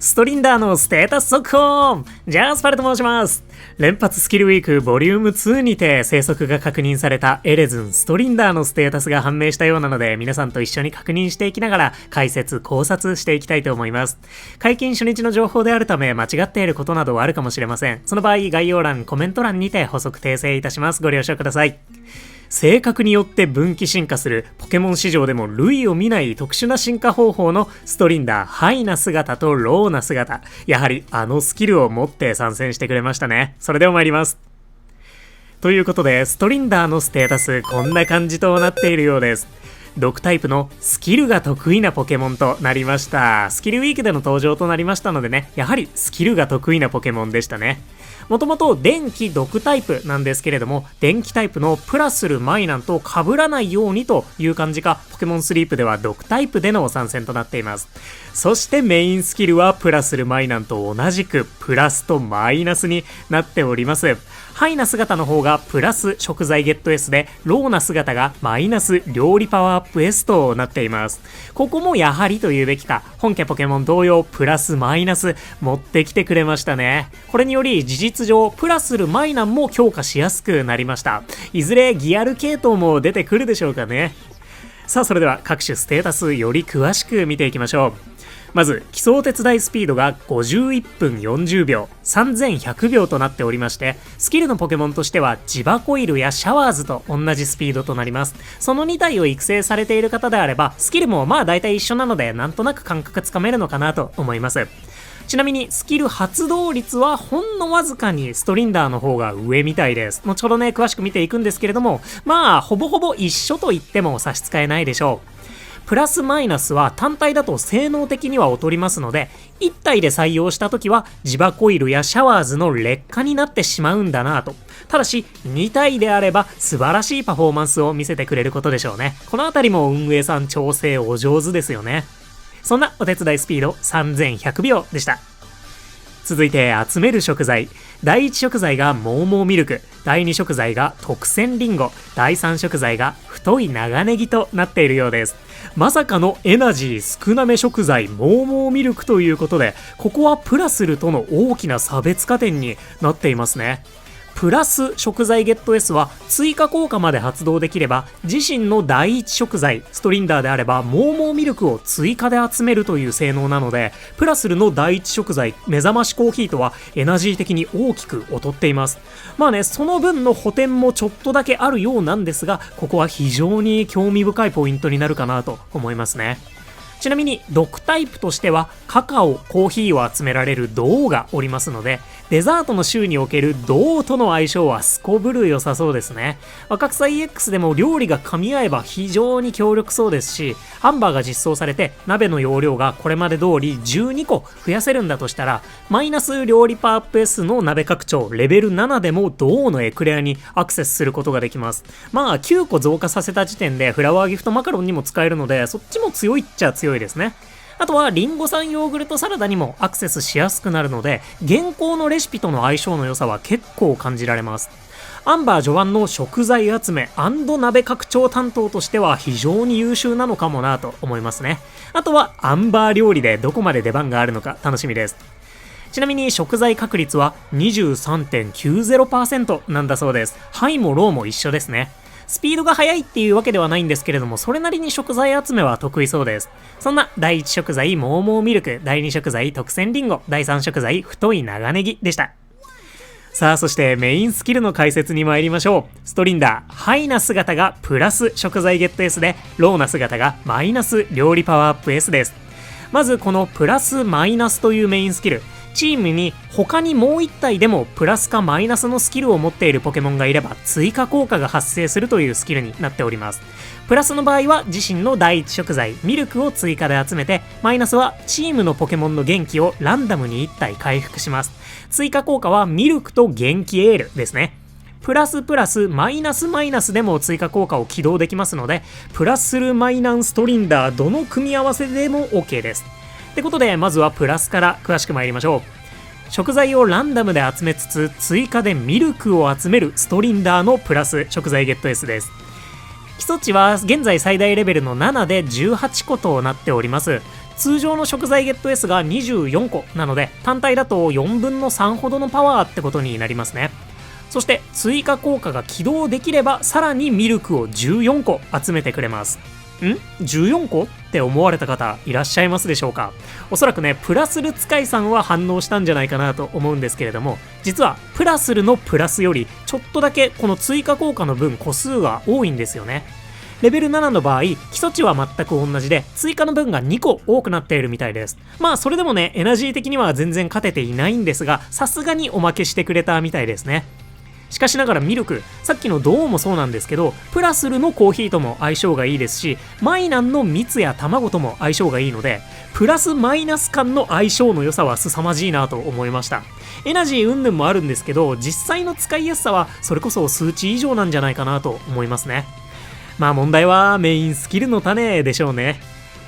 ストリンダーのステータス速報。ジャースパルと申します。連発スキルウィークボリューム2にて生息が確認されたエレズンストリンダーのステータスが判明したようなので、皆さんと一緒に確認していきながら解説考察していきたいと思います。解禁初日の情報であるため間違っていることなどはあるかもしれません。その場合概要欄コメント欄にて補足訂正いたします。ご了承ください。性格によって分岐進化するポケモン市場でも類を見ない特殊な進化方法のストリンダーハイな姿とローな姿、やはりあのスキルを持って参戦してくれましたね。それでは参ります。ということでストリンダーのステータスこんな感じとなっているようです。毒タイプのスキルが得意なポケモンとなりました。スキルウィークでの登場となりましたのでね、やはりスキルが得意なポケモンでしたね。もともと電気毒タイプなんですけれども、電気タイプのプラスルマイナンと被らないようにという感じか、ポケモンスリープでは毒タイプでの参戦となっています。そしてメインスキルはプラスルマイナンと同じくプラスとマイナスになっております。ハイな姿の方がプラス食材ゲット S で、ローな姿がマイナス料理パワーアップ S となっています。ここもやはりと言うべきか、本家ポケモン同様プラスマイナス持ってきてくれましたね。これにより事実上プラスルマイナンも強化しやすくなりました。いずれギアル系統も出てくるでしょうかね。さあそれでは各種ステータスより詳しく見ていきましょう。まず基礎手伝いスピードが51分40秒3100秒となっておりまして、スキルのポケモンとしてはジバコイルやシャワーズと同じスピードとなります。その2体を育成されている方であればスキルもまあ大体一緒なので、なんとなく感覚つかめるのかなと思います。ちなみにスキル発動率はほんのわずかにストリンダーの方が上みたいです。後ほどね詳しく見ていくんですけれども、まあほぼほぼ一緒と言っても差し支えないでしょう。プラスマイナスは単体だと性能的には劣りますので、1体で採用した時はジバコイルやシャワーズの劣化になってしまうんだなと。ただし2体であれば素晴らしいパフォーマンスを見せてくれることでしょうね。このあたりも運営さん調整お上手ですよね。そんなお手伝いスピード3100秒でした。続いて集める食材。第1食材がモーモーミルク、第2食材が特選リンゴ、第3食材が太い長ネギとなっているようです。まさかのエナジー少なめ食材モーモーミルクということで、ここはプラスルとの大きな差別化点になっていますね。プラス食材ゲット S は追加効果まで発動できれば、自身の第一食材ストリンダーであればモーモーミルクを追加で集めるという性能なので、プラスルの第一食材目覚ましコーヒーとはエナジー的に大きく劣っています。まあね、その分の補填もちょっとだけあるようなんですが、ここは非常に興味深いポイントになるかなと思いますね。ちなみに毒タイプとしてはカカオ、コーヒーを集められる銅がおりますので、デザートの州における銅との相性はすこぶる良さそうですね。若草 EX でも料理が噛み合えば非常に強力そうですし、アンバーが実装されて鍋の容量がこれまで通り12個増やせるんだとしたら、マイナス料理パワーアップ S の鍋拡張レベル7でも銅のエクレアにアクセスすることができます。まあ9個増加させた時点でフラワーギフトマカロンにも使えるので、そっちも強いっちゃ強いですね。あとはリンゴ酸ヨーグルトサラダにもアクセスしやすくなるので、現行のレシピとの相性の良さは結構感じられます。アンバー序盤の食材集め&鍋拡張担当としては非常に優秀なのかもなと思いますね。あとはアンバー料理でどこまで出番があるのか楽しみです。ちなみに食材確率は 23.90% なんだそうです。ハイもローも一緒ですね。スピードが速いっていうわけではないんですけれども、それなりに食材集めは得意そうです。そんな第1食材モーモーミルク、第2食材特選リンゴ、第3食材太い長ネギでした。さあそしてメインスキルの解説に参りましょう。ストリンダーハイな姿がプラス食材ゲット S で、ローな姿がマイナス料理パワーアップ S です。まずこのプラスマイナスというメインスキル、チームに他にもう1体でもプラスかマイナスのスキルを持っているポケモンがいれば追加効果が発生するというスキルになっております。プラスの場合は自身の第一食材ミルクを追加で集めて、マイナスはチームのポケモンの元気をランダムに1体回復します。追加効果はミルクと元気エールですね。プラスプラスマイナスマイナスでも追加効果を起動できますので、プラスルマイナンストリンダーどの組み合わせでも OK です。ってことでまずはプラスから詳しく参りましょう。食材をランダムで集めつつ追加でミルクを集めるストリンダーのプラス食材ゲット S です。基礎値は現在最大レベルの7で18個となっております。通常の食材ゲット S が24個なので、単体だと4分の3ほどのパワーってことになりますね。そして追加効果が起動できれば、さらにミルクを14個集めてくれます。14個って思われた方いらっしゃいますでしょうか。おそらくね、プラスル使いさんは反応したんじゃないかなと思うんですけれども、実はプラスルのプラスよりちょっとだけこの追加効果の分個数が多いんですよね。レベル7の場合、基礎値は全く同じで、追加の分が2個多くなっているみたいです。まあそれでもね、エナジー的には全然勝てていないんですが、さすがにおまけしてくれたみたいですね。しかしながらミルク、さっきの銅もそうなんですけど、プラスルのコーヒーとも相性がいいですし、マイナンの蜜や卵とも相性がいいので、プラスマイナス間の相性の良さは凄まじいなと思いました。エナジー云々もあるんですけど、実際の使いやすさはそれこそ数値以上なんじゃないかなと思いますね。まあ問題はメインスキルの種でしょうね。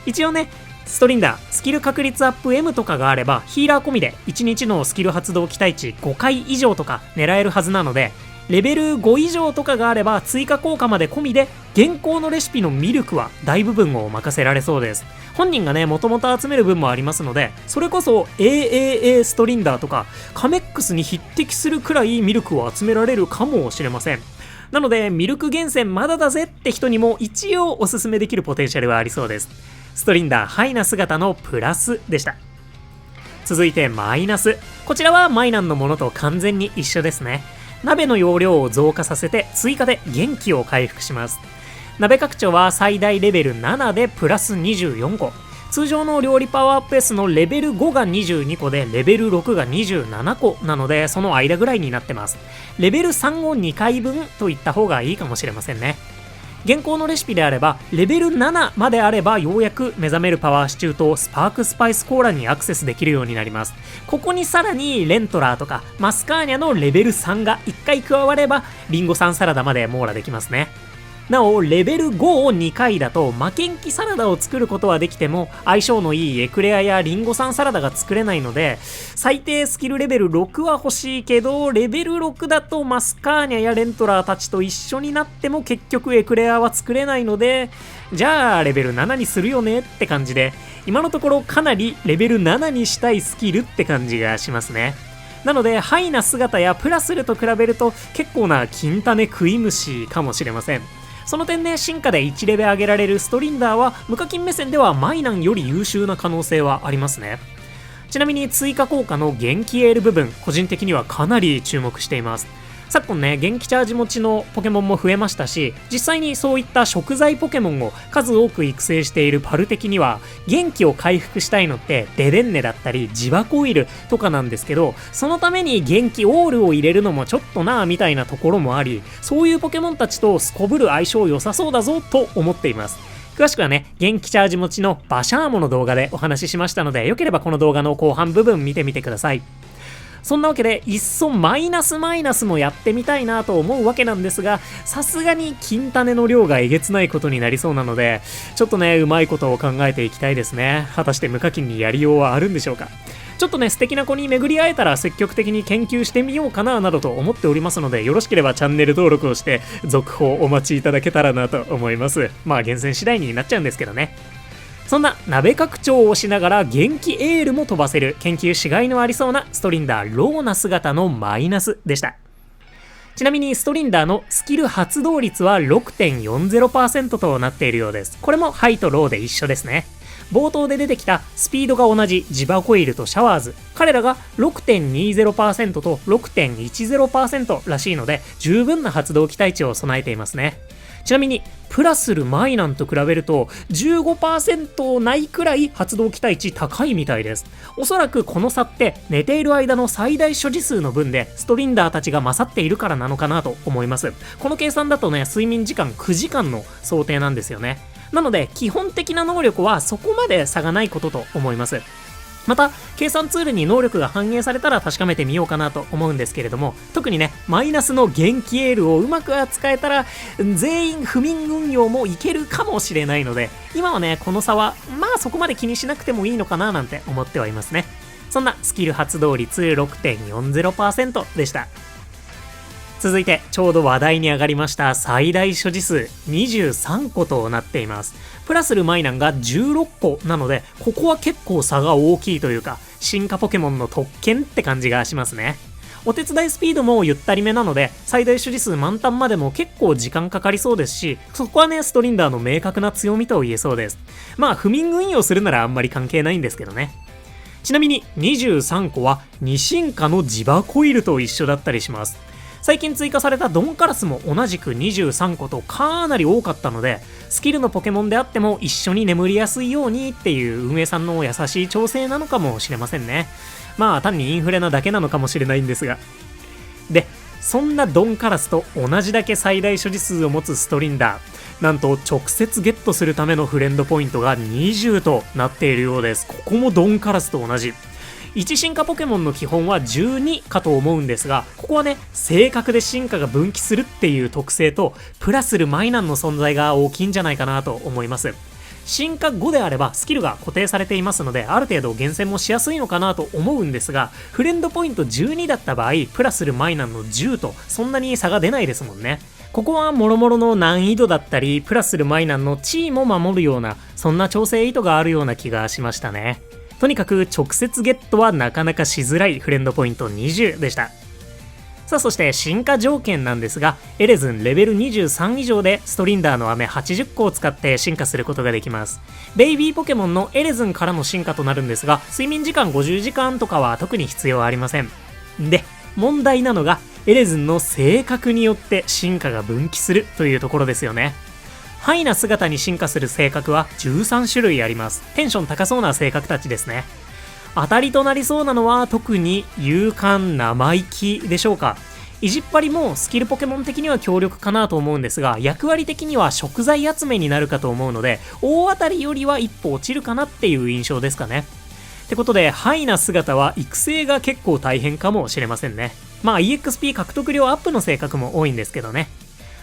一応ね、ストリンダー、スキル確率アップ M とかがあれば、ヒーラー込みで1日のスキル発動期待値5回以上とか狙えるはずなので、レベル5以上とかがあれば追加効果まで込みで、現行のレシピのミルクは大部分を任せられそうです。本人がね、もともと集める分もありますので、それこそ AAA ストリンダーとかカメックスに匹敵するくらいミルクを集められるかもしれません。なので、ミルク厳選まだだぜって人にも一応おすすめできるポテンシャルはありそうです。ストリンダーハイな姿のプラスでした。続いてマイナス。こちらはマイナンのものと完全に一緒ですね。鍋の容量を増加させて追加で元気を回復します。鍋拡張は最大レベル7でプラス24個。通常の料理パワーアップ S のレベル5が22個でレベル6が27個なので、その間ぐらいになってます。レベル3を2回分といった方がいいかもしれませんね。現行のレシピであれば、レベル7まであればようやく目覚めるパワーシチューとスパークスパイスコーラにアクセスできるようになります。ここにさらにレントラーとかマスカーニャのレベル3が1回加われば、リンゴ酸サラダまで網羅できますね。なお、レベル5を2回だと負けん気サラダを作ることはできても、相性のいいエクレアやリンゴ酸サラダが作れないので、最低スキルレベル6は欲しいけど、レベル6だとマスカーニャやレントラーたちと一緒になっても結局エクレアは作れないので、じゃあレベル7にするよねって感じで、今のところかなりレベル7にしたいスキルって感じがしますね。なので、ハイな姿やプラスルと比べると結構な金種食い虫かもしれません。その点で進化で1レベ上げられるストリンダーは無課金目線ではマイナンより優秀な可能性はありますね。ちなみに追加効果の元気エール部分、個人的にはかなり注目しています。昨今ね、元気チャージ持ちのポケモンも増えましたし、実際にそういった食材ポケモンを数多く育成しているパル的には、元気を回復したいのってデデンネだったりジバコイルとかなんですけど、そのために元気オールを入れるのもちょっとなぁみたいなところもあり、そういうポケモンたちとすこぶる相性良さそうだぞと思っています。詳しくはね、元気チャージ持ちのバシャーモの動画でお話ししましたので、よければこの動画の後半部分見てみてください。そんなわけで、いっそマイナスもやってみたいなと思うわけなんですが、さすがに金種の量がえげつないことになりそうなので、ちょっとね、うまいことを考えていきたいですね。果たして無課金にやりようはあるんでしょうか。ちょっとね、素敵な子に巡り会えたら積極的に研究してみようかななどと思っておりますので、よろしければチャンネル登録をして続報お待ちいただけたらなと思います。まあ厳選次第になっちゃうんですけどね。そんな鍋拡張をしながら元気エールも飛ばせる研究しがいのありそうなストリンダーローな姿のマイナスでした。ちなみにストリンダーのスキル発動率は 6.40% となっているようです。これもハイとローで一緒ですね。冒頭で出てきたスピードが同じジバコイルとシャワーズ、彼らが 6.20% と 6.10% らしいので、十分な発動期待値を備えていますね。ちなみにプラスルマイナンと比べると 15% ないくらい発動期待値高いみたいです。おそらくこの差って寝ている間の最大所持数の分でストリンダーたちが勝っているからなのかなと思います。この計算だとね、睡眠時間9時間の想定なんですよね。なので基本的な能力はそこまで差がないことと思います。また計算ツールに能力が反映されたら確かめてみようかなと思うんですけれども、特にね、マイナスの元気エールをうまく扱えたら全員不眠運用もいけるかもしれないので、今はね、この差はまあそこまで気にしなくてもいいのかななんて思ってはいますね。そんなスキル発動率 6.40% でした。続いてちょうど話題に上がりました最大所持数23個となっています。プラスルマイナンが16個なので、ここは結構差が大きいというか、進化ポケモンの特権って感じがしますね。お手伝いスピードもゆったりめなので、最大所持数満タンまでも結構時間かかりそうですし、そこはね、ストリンダーの明確な強みと言えそうです。まあ、不眠運用するならあんまり関係ないんですけどね。ちなみに23個は2進化のジバコイルと一緒だったりします。最近追加されたドンカラスも同じく23個とかなり多かったので、スキルのポケモンであっても一緒に眠りやすいようにっていう運営さんの優しい調整なのかもしれませんね。まあ単にインフレなだけなのかもしれないんですが。で、そんなドンカラスと同じだけ最大所持数を持つストリンダー、なんと直接ゲットするためのフレンドポイントが20となっているようです。ここもドンカラスと同じ。1進化ポケモンの基本は12かと思うんですが、ここはね、正確で進化が分岐するっていう特性と、プラスルマイナンの存在が大きいんじゃないかなと思います。進化後であればスキルが固定されていますので、ある程度厳選もしやすいのかなと思うんですが、フレンドポイント12だった場合、プラスルマイナンの10とそんなに差が出ないですもんね。ここは諸々の難易度だったり、プラスルマイナンの地位も守るような、そんな調整意図があるような気がしましたね。とにかく直接ゲットはなかなかしづらいフレンドポイント20でした。さあ、そして進化条件なんですが、エレズンレベル23以上でストリンダーの飴80個を使って進化することができます。ベイビーポケモンのエレズンからの進化となるんですが、睡眠時間50時間とかは特に必要ありません。で、問題なのがエレズンの性格によって進化が分岐するというところですよね。ハイな姿に進化する性格は13種類あります。テンション高そうな性格たちですね。当たりとなりそうなのは特に勇敢生意気でしょうか。意地っ張りもスキルポケモン的には強力かなと思うんですが、役割的には食材集めになるかと思うので、大当たりよりは一歩落ちるかなっていう印象ですかね。ってことで、ハイな姿は育成が結構大変かもしれませんね。まあ EXP 獲得量アップの性格も多いんですけどね。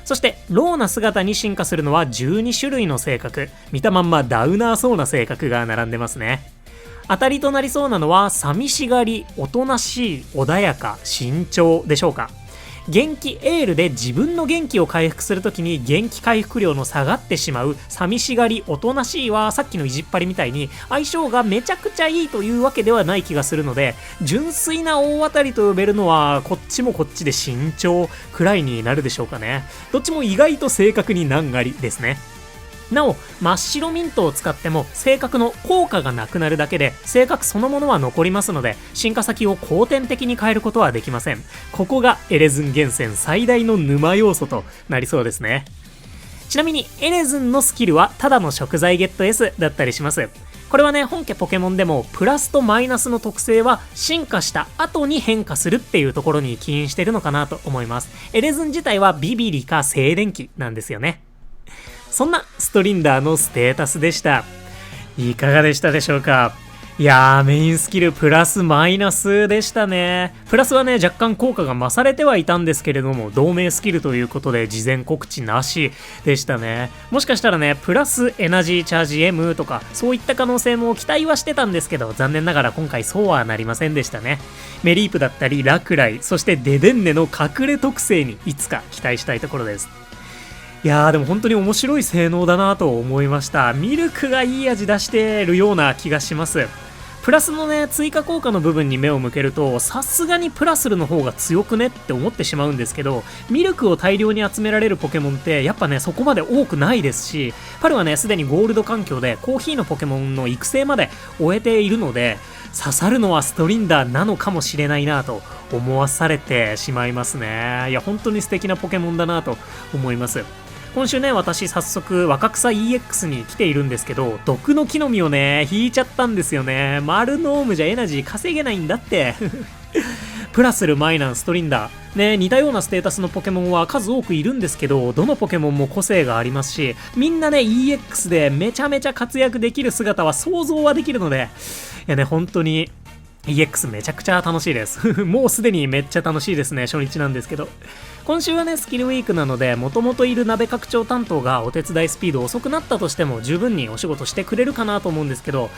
そしてローな姿に進化するのは12種類の性格。見たまんまダウナーそうな性格が並んでますね。当たりとなりそうなのは寂しがり、おとなしい、穏やか、慎重でしょうか。元気エールで自分の元気を回復するときに元気回復量の下がってしまう寂しがり、おとなしいはさっきの意地っ張りみたいに相性がめちゃくちゃいいというわけではない気がするので、純粋な大当たりと呼べるのはこっちもこっちで慎重くらいになるでしょうかね。どっちも意外と正確に難ありですね。なお、真っ白ミントを使っても性格の効果がなくなるだけで性格そのものは残りますので、進化先を後天的に変えることはできません。ここがエレズン厳選最大の沼要素となりそうですね。ちなみにエレズンのスキルはただの食材ゲット S だったりします。これはね、本家ポケモンでもプラスとマイナスの特性は進化した後に変化するっていうところに起因してるのかなと思います。エレズン自体はビビリか静電気なんですよね。そんなストリンダーのステータスでした。いかがでしたでしょうか。いやー、メインスキルプラスマイナスでしたね。プラスはね、若干効果が増されてはいたんですけれども、同盟スキルということで事前告知なしでしたね。もしかしたらね、プラスエナジーチャージ M とかそういった可能性も期待はしてたんですけど、残念ながら今回そうはなりませんでしたね。メリープだったりラクライ、そしてデデンネの隠れ特性にいつか期待したいところです。いやー、でも本当に面白い性能だなと思いました。ミルクがいい味出してるような気がします。プラスのね、追加効果の部分に目を向けると、さすがにプラスルの方が強くねって思ってしまうんですけど、ミルクを大量に集められるポケモンってやっぱね、そこまで多くないですし、パルはね、すでにゴールド環境でコーヒーのポケモンの育成まで終えているので、刺さるのはストリンダーなのかもしれないなと思わされてしまいますね。いや、本当に素敵なポケモンだなと思います。今週ね、私早速若草 EX に来ているんですけど、毒の木の実をね、引いちゃったんですよね。マルノームじゃエナジー稼げないんだってプラスルマイナンストリンダーね、似たようなステータスのポケモンは数多くいるんですけど、どのポケモンも個性がありますし、みんなね EX でめちゃめちゃ活躍できる姿は想像はできるので、いやね、本当にEX めちゃくちゃ楽しいですもうすでにめっちゃ楽しいですね。初日なんですけど、今週はねスキルウィークなので、もともといる鍋拡張担当がお手伝いスピード遅くなったとしても十分にお仕事してくれるかなと思うんですけど、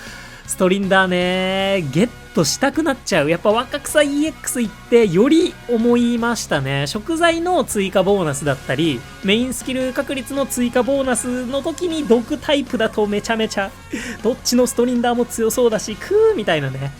ストリンダーね、ゲットしたくなっちゃう。やっぱ若草 EX 行ってより思いましたね。食材の追加ボーナスだったり、メインスキル確率の追加ボーナスの時に毒タイプだとめちゃめちゃ、どっちのストリンダーも強そうだし、みたいなね。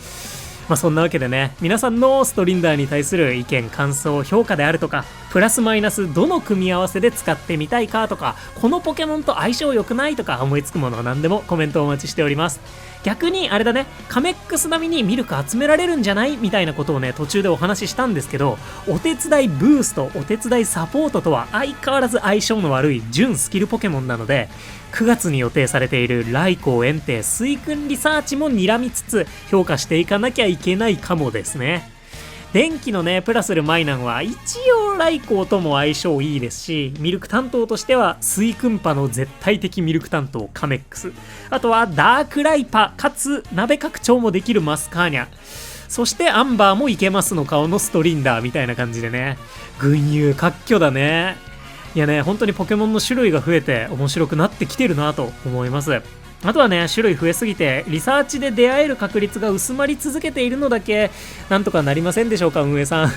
まあそんなわけでね、皆さんのストリンダーに対する意見、感想、評価であるとか、プラスマイナスどの組み合わせで使ってみたいかとか、このポケモンと相性良くないとか思いつくものは何でもコメントをお待ちしております。逆にあれだね、カメックス並みにミルク集められるんじゃないみたいなことをね、途中でお話ししたんですけど、お手伝いブースト、お手伝いサポートとは相変わらず相性の悪い純スキルポケモンなので、9月に予定されている来光炎帝水訓リサーチも睨みつつ評価していかなきゃいけないかもですね。電気のねプラスルマイナンは一応来光とも相性いいですし、ミルク担当としては水訓パの絶対的ミルク担当カメックス、あとはダークライパかつ鍋拡張もできるマスカーニャ、そしてアンバーもいけますの顔のストリンダーみたいな感じでね、群雄割拠だね。いやね、本当にポケモンの種類が増えて面白くなってきてるなと思います。あとはね、種類増えすぎてリサーチで出会える確率が薄まり続けているのだけなんとかなりませんでしょうか、運営さん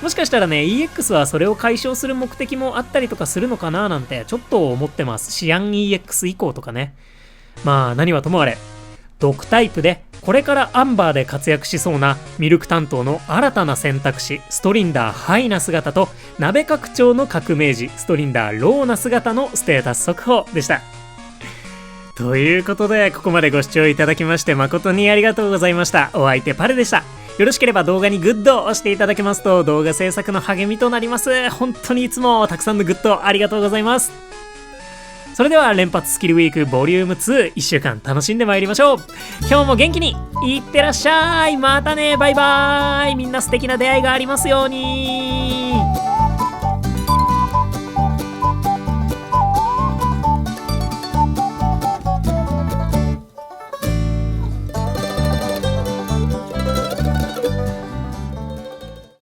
もしかしたらね EX はそれを解消する目的もあったりとかするのかななんてちょっと思ってます。シアン EX 以降とかね。まあ何はともあれ、毒タイプでこれからアンバーで活躍しそうなミルク担当の新たな選択肢ストリンダーハイな姿と鍋拡張の革命児ストリンダーローな姿のステータス速報でした。ということでここまでご視聴いただきまして誠にありがとうございました。お相手パルでした。よろしければ動画にグッドを押していただけますと動画制作の励みとなります。本当にいつもたくさんのグッドありがとうございます。それでは連発スキルウィークボリューム2、1週間楽しんでまいりましょう。今日も元気にいってらっしゃい。またね、バイバーイ。みんな素敵な出会いがありますように。